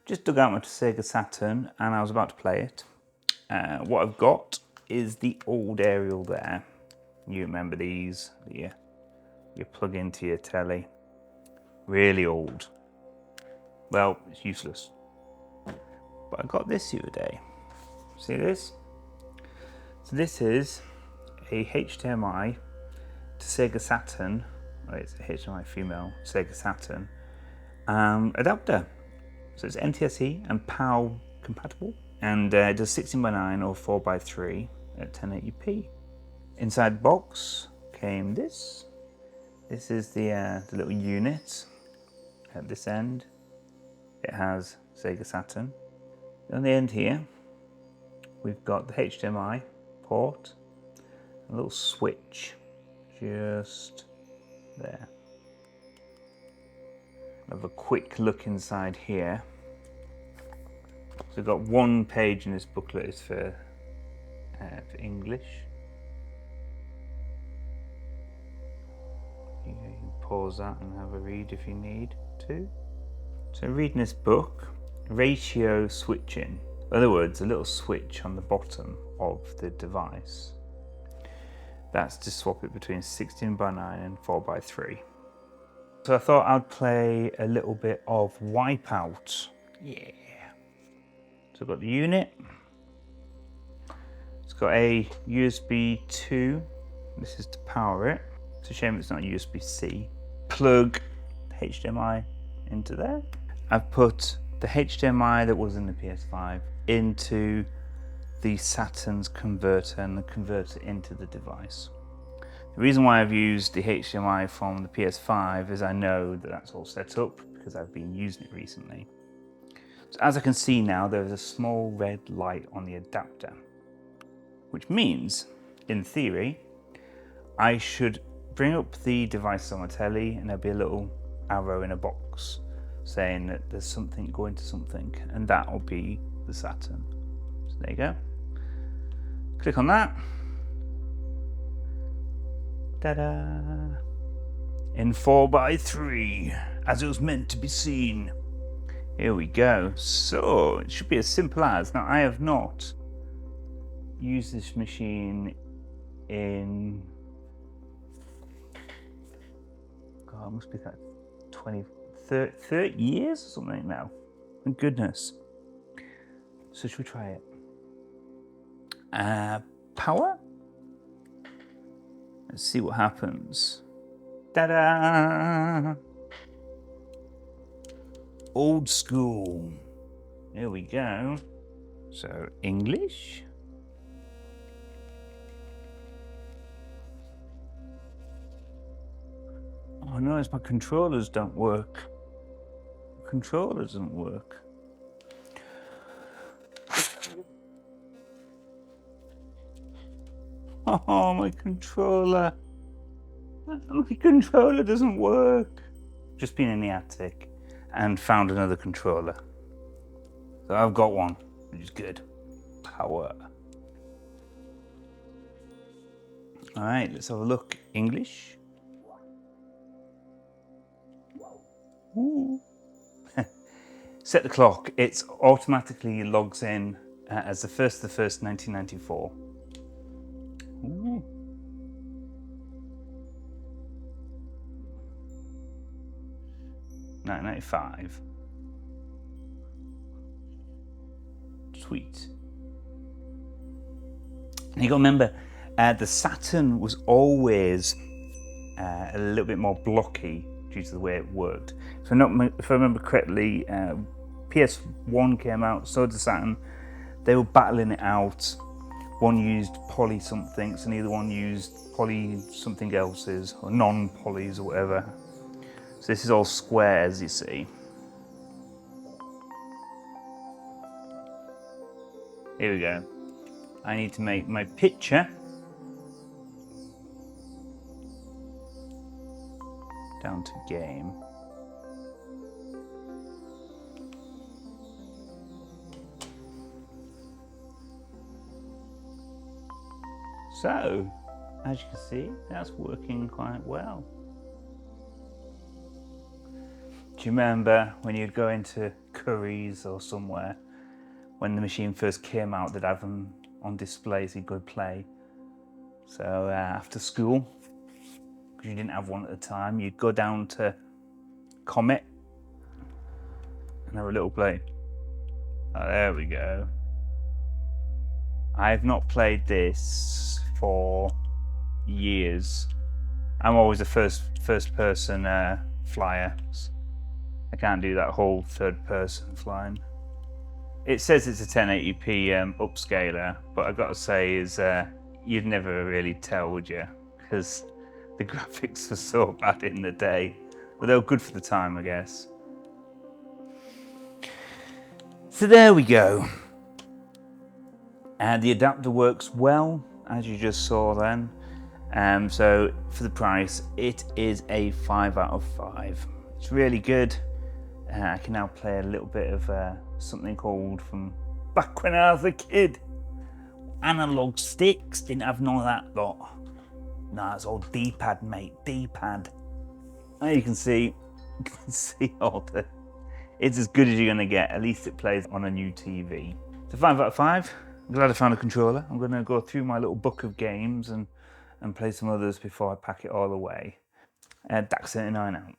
Just dug out my Sega Saturn and I was about to play it. What I've got is the old aerial there. You remember these that you plug into your telly. Really old. Well, it's useless. But I got this the other day. See this? So this is a HDMI to Sega Saturn. Well, it's a HDMI female Sega Saturn adapter. So it's NTSC and PAL compatible, and it does 16:9 or 4:3 at 1080p. Inside the box came this. This is the little unit at this end. It has Sega Saturn. On the end here, we've got the HDMI port, a little switch just there. Have a quick look inside here. So we've got one page in this booklet is for English. You can pause that and have a read if you need to. So reading this book, ratio switching. In other words, a little switch on the bottom of the device. That's to swap it between 16:9 and 4:3. So I thought I'd play a little bit of Wipeout. Yeah. So I've got the unit. It's got a USB 2. This is to power it. It's a shame it's not USB-C. Plug HDMI into there. I've put the HDMI that was in the PS5 into the Saturn's converter and the converter into the device. The reason why I've used the HDMI from the PS5 is I know that that's all set up because I've been using it recently. So as I can see now, there is a small red light on the adapter, which means, in theory, I should bring up the device on my telly and there'll be a little arrow in a box saying that there's something going to something, and that will be the Saturn. So there you go. Click on that. Ta-da! In 4:3, as it was meant to be seen. Here we go. So it should be as simple as. Now I have not used this machine in, God, it must be like 30 years or something now. Thank goodness. So should we try it? Power? Let's see what happens. Ta-da! Old school. There we go. So English. Oh no, it's my controllers don't work. The controller doesn't work. Oh, my controller. My controller doesn't work. Just been in the attic and found another controller. So I've got one, which is good. Power. All right, let's have a look. English. Ooh. Set the clock. It automatically logs in as the 1st of the 1st, 1994. Ooh. $9.95. Sweet. And you got to remember, the Saturn was always a little bit more blocky due to the way it worked. If I remember correctly, PS1 came out, so did the Saturn. They were battling it out. One used poly somethings and the other one used poly something else's, or non-polys or whatever. So this is all squares, you see. Here we go. I need to make my picture down to game. So, as you can see, that's working quite well. Do you remember when you'd go into Curry's or somewhere. When the machine first came out, they'd have them on display so you could play. So after school, because you didn't have one at the time, you'd go down to Comet and have a little play. Oh, there we go. I've not played this for years. I'm always a first person flyer. I can't do that whole third person flying. It says it's a 1080p upscaler, but I've got to say is you'd never really tell, would you? Because the graphics were so bad in the day, but they were good for the time, I guess. So there we go. And the adapter works well, as you just saw then. So for the price, it is a 5 out of 5. It's really good. I can now play a little bit of something called, from back when I was a kid, analog sticks. Didn't have none of that lot. Nah, it's all D-pad, mate, D-pad. Now you can see all the, it's as good as you're gonna get. At least it plays on a new TV. So 5 out of 5. I'm glad I found a controller. I'm gonna go through my little book of games and play some others before I pack it all away. Dax79 out.